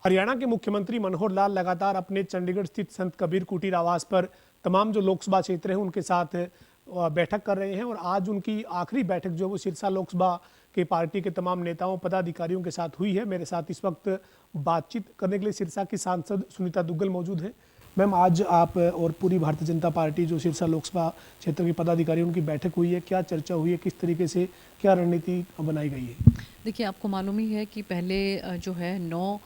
हरियाणा के मुख्यमंत्री मनोहर लाल लगातार अपने चंडीगढ़ स्थित संत कबीर कुटीर आवास पर तमाम जो लोकसभा क्षेत्र हैं उनके साथ बैठक कर रहे हैं और आज उनकी आखिरी बैठक जो है वो सिरसा लोकसभा के पार्टी के तमाम नेताओं पदाधिकारियों के साथ हुई है। मेरे साथ इस वक्त बातचीत करने के लिए सिरसा की सांसद सुनीता दुग्गल मौजूद हैं। मैम, आज आप और पूरी भारतीय जनता पार्टी जो सिरसा लोकसभा क्षेत्र के पदाधिकारी उनकी बैठक हुई है, क्या चर्चा हुई है, किस तरीके से क्या रणनीति बनाई गई है? देखिए, आपको मालूम ही है कि पहले जो है 9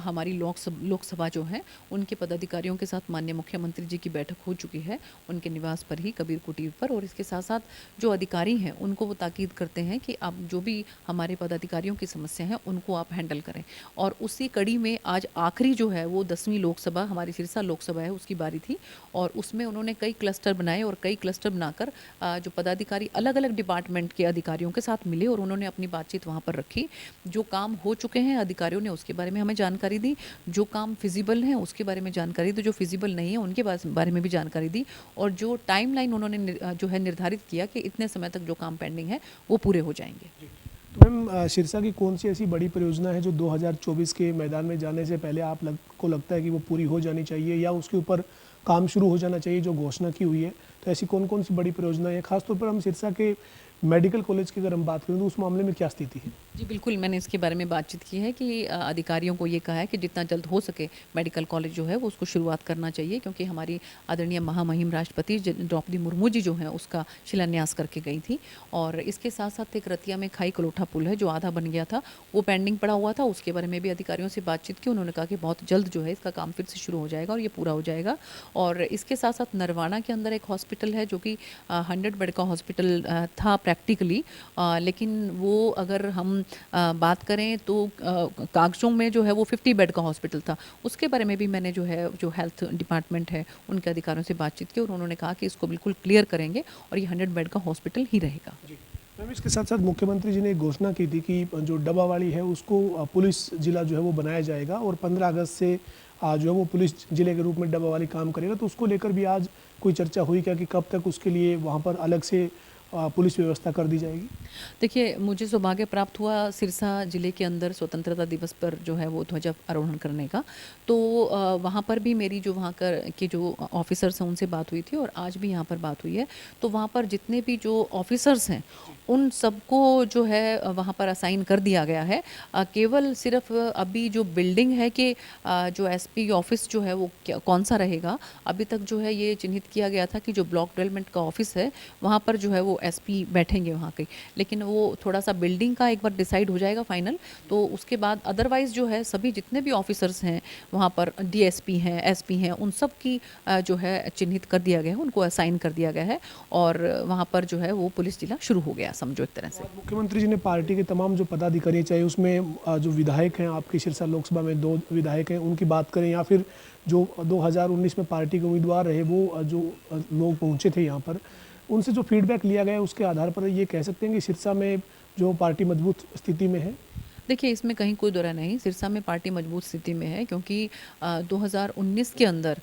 हमारी लोकसभा जो है उनके पदाधिकारियों के साथ माननीय मुख्यमंत्री जी की बैठक हो चुकी है उनके निवास पर ही कबीर कुटीर पर। और इसके साथ साथ जो अधिकारी हैं उनको वो ताकीद करते हैं कि आप जो भी हमारे पदाधिकारियों की समस्या है उनको आप हैंडल करें। और उसी कड़ी में आज आखिरी जो है वो 10वीं लोकसभा हमारी सिरसा लोकसभा है उसकी बारी थी। और उसमें उन्होंने कई क्लस्टर बनाए और कई क्लस्टर बनाकर जो पदाधिकारी अलग अलग डिपार्टमेंट के अधिकारियों के साथ मिले और उन्होंने अपनी बातचीत वहाँ पर रखी। जो काम हो चुके हैं अधिकारियों ने उसके बारे में हमें जानकारी दी, जो काम फिजिबल है उसके बारे में जानकारी दी, जो फिजिबल नहीं है उनके बारे में भी जानकारी दी। और जो टाइमलाइन उन्होंने जो है निर्धारित किया कि इतने समय तक जो काम पेंडिंग है वो पूरे हो जाएंगे। तो मैम, सिरसा की कौन सी ऐसी बड़ी परियोजना है जो 2024 के मैदान में जाने से पहले को लगता है कि वो पूरी हो जानी चाहिए या उसके ऊपर काम शुरू हो जाना चाहिए जो घोषणा की हुई है? तो ऐसी कौन कौन सी बड़ी परियोजना है? खासतौर पर हम सिरसा के मेडिकल कॉलेज की अगर हम बात करें तो उस मामले में क्या स्थिति है? जी बिल्कुल, मैंने इसके बारे में बातचीत की है कि अधिकारियों को ये कहा है कि जितना जल्द हो सके मेडिकल कॉलेज जो है वो उसको शुरुआत करना चाहिए, क्योंकि हमारी आदरणीय महामहिम राष्ट्रपति द्रौपदी मुर्मू जी जो हैं उसका शिलान्यास करके गई थी। और इसके साथ साथ एक रतिया में खाई कलोठा पुल है जो आधा बन गया था, वो पेंडिंग पड़ा हुआ था, उसके बारे में भी अधिकारियों से बातचीत की। उन्होंने कहा कि बहुत जल्द जो है इसका काम फिर से शुरू हो जाएगा और ये पूरा हो जाएगा। और इसके साथ साथ नरवाना के अंदर एक हॉस्पिटल है जो कि 100 बेड का हॉस्पिटल था प्रैक्टिकली, लेकिन वो अगर हम बात करें तो कागजों में जो है वो 50 बेड का हॉस्पिटल था। उसके बारे में भी मैंने जो है जो हेल्थ डिपार्टमेंट है उनके अधिकारियों से बातचीत की और उन्होंने कहा कि इसको बिल्कुल क्लियर करेंगे और ये 100 बेड का हॉस्पिटल ही रहेगा। मैम, इसके साथ साथ मुख्यमंत्री जी ने एक घोषणा की थी कि जो डब्बावाली है उसको पुलिस जिला जो है वो बनाया जाएगा और 15 अगस्त से जो है वो पुलिस जिले के रूप में डब्बावाली काम करेगा। तो उसको लेकर भी आज कोई चर्चा हुई क्या कि कब तक उसके लिए वहाँ पर अलग से पुलिस व्यवस्था कर दी जाएगी? देखिए, मुझे सौभाग्य प्राप्त हुआ सिरसा ज़िले के अंदर स्वतंत्रता दिवस पर जो है वो ध्वजारोहण करने का। तो वहाँ पर भी मेरी जो वहाँ के जो ऑफ़िसर्स हैं उनसे बात हुई थी और आज भी यहाँ पर बात हुई है। तो वहाँ पर जितने भी जो ऑफ़िसर्स हैं उन सबको जो है वहाँ पर असाइन कर दिया गया है। केवल सिर्फ़ अभी जो बिल्डिंग है कि जो एसपी ऑफ़िस जो है वो कौन-सा रहेगा, अभी तक जो है ये चिन्हित किया गया था कि जो ब्लॉक डेवलपमेंट का ऑफ़िस है वहाँ पर जो है वो एसपी बैठेंगे वहाँ के। लेकिन वो थोड़ा-सा बिल्डिंग का एक बार डिसाइड हो जाएगा फाइनल, तो उसके बाद अदरवाइज़ जो है सभी जितने भी ऑफ़िसर्स हैं वहाँ पर डीएसपी हैं, एसपी हैं, उन सब की जो है चिन्हित कर दिया गया है, उनको असाइन कर दिया गया है और वहाँ पर जो है वो पुलिस जिला शुरू हो गया समझो एक तरह से। आज मुख्यमंत्री जी ने पार्टी के तमाम जो पदाधिकारी, चाहे उसमें जो विधायक हैं, आपकी सिरसा लोकसभा में 2 विधायक हैं, उनकी बात करें या फिर जो 2019 में पार्टी के उम्मीदवार रहे वो जो लोग पहुंचे थे यहाँ पर, उनसे जो फीडबैक लिया गया है उसके आधार पर ये कह सकते हैं कि सिरसा में जो पार्टी मजबूत स्थिति में है? देखिए, इसमें कहीं कोई दो राय नहीं, सिरसा में पार्टी मजबूत स्थिति में है, क्योंकि 2019 के अंदर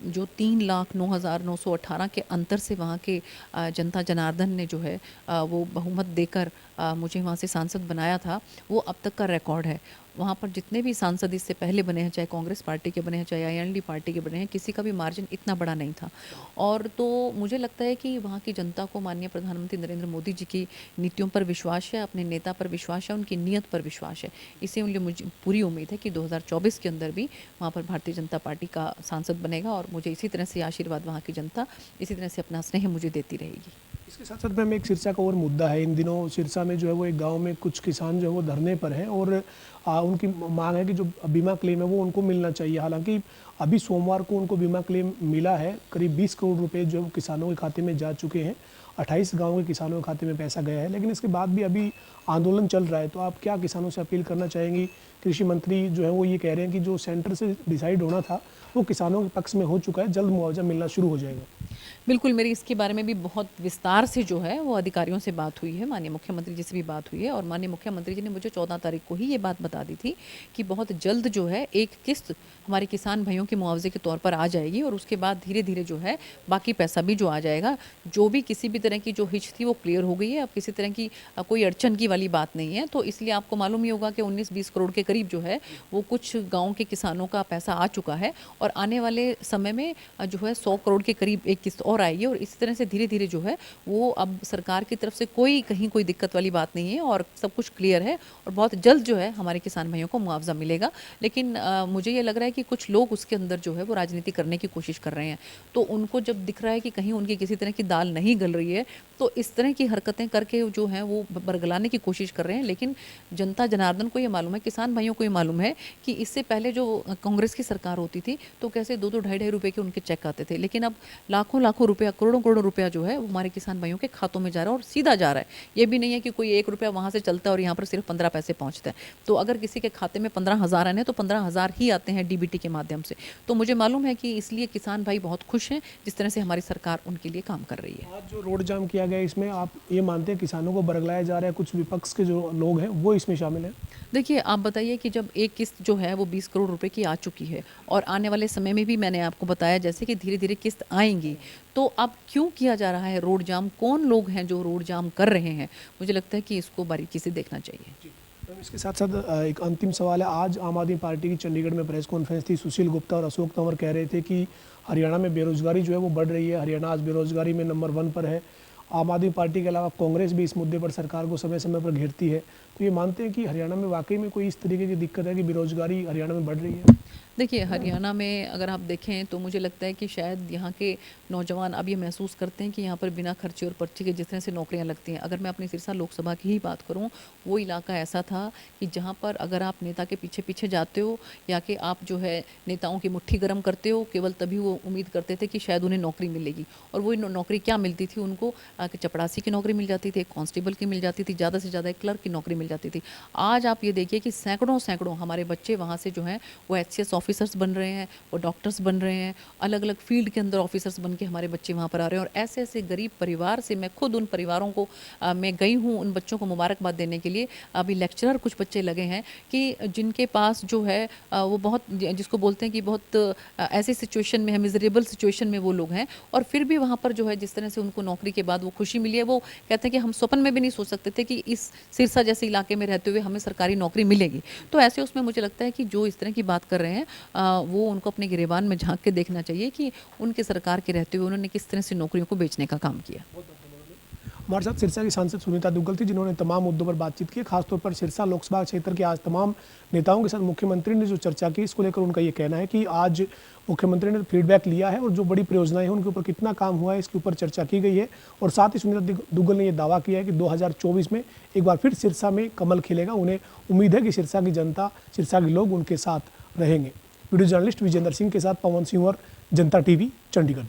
जो 3,09,918 के अंतर से वहाँ के जनता जनार्दन ने जो है वो बहुमत देकर मुझे वहाँ से सांसद बनाया था, वो अब तक का रिकॉर्ड है। वहाँ पर जितने भी सांसद इससे पहले बने हैं, चाहे कांग्रेस पार्टी के बने हैं, चाहे आईएनएलडी पार्टी के बने हैं, किसी का भी मार्जिन इतना बड़ा नहीं था। और तो मुझे लगता है कि वहाँ की जनता को माननीय प्रधानमंत्री नरेंद्र मोदी जी की नीतियों पर विश्वास है, अपने नेता पर विश्वास है, उनकी नीयत पर विश्वास है। इसीलिए मुझे पूरी उम्मीद है कि 2024 के अंदर भी वहाँ पर भारतीय जनता पार्टी का सांसद बनेगा और मुझे इसी तरह से आशीर्वाद वहाँ की जनता इसी तरह से अपना स्नेह मुझे देती रहेगी। इसके साथ साथ मैम, एक सिरसा का और मुद्दा है। इन दिनों सिरसा में जो है वो एक गांव में कुछ किसान जो है वो धरने पर हैं और उनकी मांग है कि जो बीमा क्लेम है वो उनको मिलना चाहिए। हालांकि अभी सोमवार को उनको बीमा क्लेम मिला है, करीब 20 करोड़ रुपए जो है वो किसानों के खाते में जा चुके हैं। 28 गाँव के किसानों के खाते में पैसा गया है, लेकिन इसके बाद भी अभी आंदोलन चल रहा है। तो आप क्या किसानों से अपील करना चाहेंगी? कृषि मंत्री जो है वो ये कह रहे हैं कि जो सेंटर से डिसाइड होना था वो किसानों के पक्ष में हो चुका है, जल्द मुआवजा मिलना शुरू हो जाएगा। बिल्कुल, मेरी इसके बारे में भी बहुत विस्तार से जो है वो अधिकारियों से बात हुई है, माननीय मुख्यमंत्री जी से भी बात हुई है और माननीय मुख्यमंत्री जी ने मुझे 14 तारीख को ही ये बात बता दी थी कि बहुत जल्द जो है एक किस्त हमारे किसान भाइयों के मुआवजे के तौर पर आ जाएगी और उसके बाद धीरे-धीरे जो है बाकी पैसा भी जो आ जाएगा। जो भी किसी भी तरह की जो हिच थी वो क्लियर हो गई है, अब किसी तरह की कोई अड़चन की वाली बात नहीं है। तो इसलिए आपको मालूम ही होगा कि 19-20 करोड़ के करीब जो है वो कुछ गाँव के किसानों का पैसा आ चुका है और आने वाले समय में जो है 100 करोड़ के करीब एक किस्त और आएगी और इसी तरह से धीरे-धीरे जो है वो अब सरकार की तरफ से कहीं कोई दिक्कत वाली बात नहीं है और सब कुछ क्लियर है और बहुत जल्द जो है हमारे किसान भाइयों को मुआवजा मिलेगा। लेकिन मुझे ये लग रहा है कि कुछ लोग उसके अंदर जो है वो राजनीति करने की कोशिश कर रहे हैं। तो उनको जब दिख रहा है कि कहीं उनकी किसी तरह की दाल नहीं गल रही है, तो इस तरह की हरकतें करके जो हैं वो बरगलाने की कोशिश कर रहे हैं। लेकिन जनता जनार्दन को ये मालूम है, किसान भाइयों को ये मालूम है कि इससे पहले जो कांग्रेस की सरकार होती थी तो कैसे 2-2 ढाई-ढाई रुपए के उनके चेक आते थे। लेकिन अब लाखों-लाखों रुपया, करोड़ों-करोड़ों रुपया जो है वो हमारे किसान भाइयों के खातों में जा रहा है और सीधा जा रहा है। ये भी नहीं है कि कोई 1 रुपया वहाँ से चलता है और यहाँ पर सिर्फ 15 पैसे पहुँचते हैं। तो अगर किसी के खाते में 15,000 आने हैं तो 15,000 ही आते हैं डीबीटी के माध्यम से। तो मुझे मालूम है कि इसलिए किसान भाई बहुत खुश हैं जिस तरह से हमारी सरकार उनके लिए काम कर रही है। आज जो रोड जाम किया गया इसमें आप ये मानते हैं किसानों को बरगलाया जा रहा है, कुछ विपक्ष के जो लोग हैं वो इसमें शामिल हैं? देखिए, आप बताइए कि जब एक किस्त जो है वो 20 करोड़ रुपए की आ चुकी है और आने वाले समय में भी मैंने आपको बताया जैसे कि धीरे-धीरे किस्त आएँगी, तो अब क्यों किया जा रहा है रोड जाम? कौन लोग हैं जो रोड जाम कर रहे हैं? मुझे लगता है कि इसको बारीकी से देखना चाहिए। मैम, इसके साथ साथ एक अंतिम सवाल है। आज आम आदमी पार्टी की चंडीगढ़ में प्रेस कॉन्फ्रेंस थी। सुशील गुप्ता और अशोक तंवर कह रहे थे कि हरियाणा में बेरोजगारी जो है वो बढ़ रही है, हरियाणा आज बेरोजगारी में नंबर 1 पर है। आम आदमी पार्टी के अलावा कांग्रेस भी इस मुद्दे पर सरकार को समय समय पर घेरती है। तो ये मानते हैं कि हरियाणा में वाकई में कोई इस तरीके की दिक्कत है कि बेरोजगारी हरियाणा में बढ़ रही है? देखिए, हरियाणा में अगर आप देखें तो मुझे लगता है कि शायद यहाँ के नौजवान अब ये महसूस करते हैं कि यहाँ पर बिना खर्चे और पर्ची के जिस तरह से नौकरियाँ लगती हैं। अगर मैं अपनी सिरसा लोकसभा की ही बात करूँ, वो इलाका ऐसा था कि जहाँ पर अगर आप नेता के पीछे-पीछे जाते हो या कि आप जो है नेताओं की मुट्ठी गर्म करते हो, केवल तभी वो उम्मीद करते थे कि शायद उन्हें नौकरी मिलेगी। और वो नौकरी क्या मिलती थी उनको कि चपरासी की नौकरी मिल जाती थी, एक कांस्टेबल की मिल जाती थी, ज़्यादा से ज़्यादा एक क्लर्क की नौकरी मिल जाती थी। आज आप ये देखिए कि सैकड़ों हमारे बच्चे वहाँ से जो हैं वो एचसीएस ऑफिसर्स बन रहे हैं, वो डॉक्टर्स बन रहे हैं, अलग-अलग फील्ड के अंदर ऑफिसर्स बन के हमारे बच्चे वहाँ पर आ रहे हैं और ऐसे-ऐसे गरीब परिवार से मैं खुद उन परिवारों को मैं गई हूँ उन बच्चों को मुबारकबाद देने के लिए। अभी लेक्चरर कुछ बच्चे लगे हैं कि जिनके पास जो है वो बहुत जिसको बोलते हैं कि बहुत ऐसी सिचुएशन में है, मिज़रेबल सिचुएशन में वो लोग हैं और फिर भी वहाँ पर जो है जिस तरह से उनको नौकरी के बाद वो खुशी मिली है, वो कहते हैं कि हम स्वप्न में भी नहीं सोच सकते थे कि इस सिरसा जैसे इलाके में रहते हुए हमें सरकारी नौकरी मिलेगी। तो ऐसे उसमें मुझे लगता है कि जो इस तरह की बात कर रहे हैं वो उनको अपने गिरेबान में झांक के देखना चाहिए कि उनके सरकार के रहते हुए उन्होंने किस तरह से नौकरियों को बेचने का काम किया। हमारे साथ सिरसा की सांसद सुनीता दुग्गल थी जिन्होंने तमाम मुद्दों पर बातचीत की। खासतौर पर सिरसा लोकसभा क्षेत्र के आज तमाम नेताओं के साथ मुख्यमंत्री ने जो चर्चा की, इसको लेकर उनका ये कहना है कि आज मुख्यमंत्री ने फीडबैक लिया है और जो बड़ी परियोजनाएं हैं उनके ऊपर कितना काम हुआ है इसके ऊपर चर्चा की गई है। और साथ ही सुनीता दुग्गल ने यह दावा किया है कि 2024 में एक बार फिर सिरसा में कमल खिलेगा। उन्हें उम्मीद है कि सिरसा की जनता, सिरसा के लोग उनके साथ रहेंगे। वीडियो जर्नलिस्ट विजेंद्र सिंह के साथ पवन सिंह और जनता टीवी, चंडीगढ़।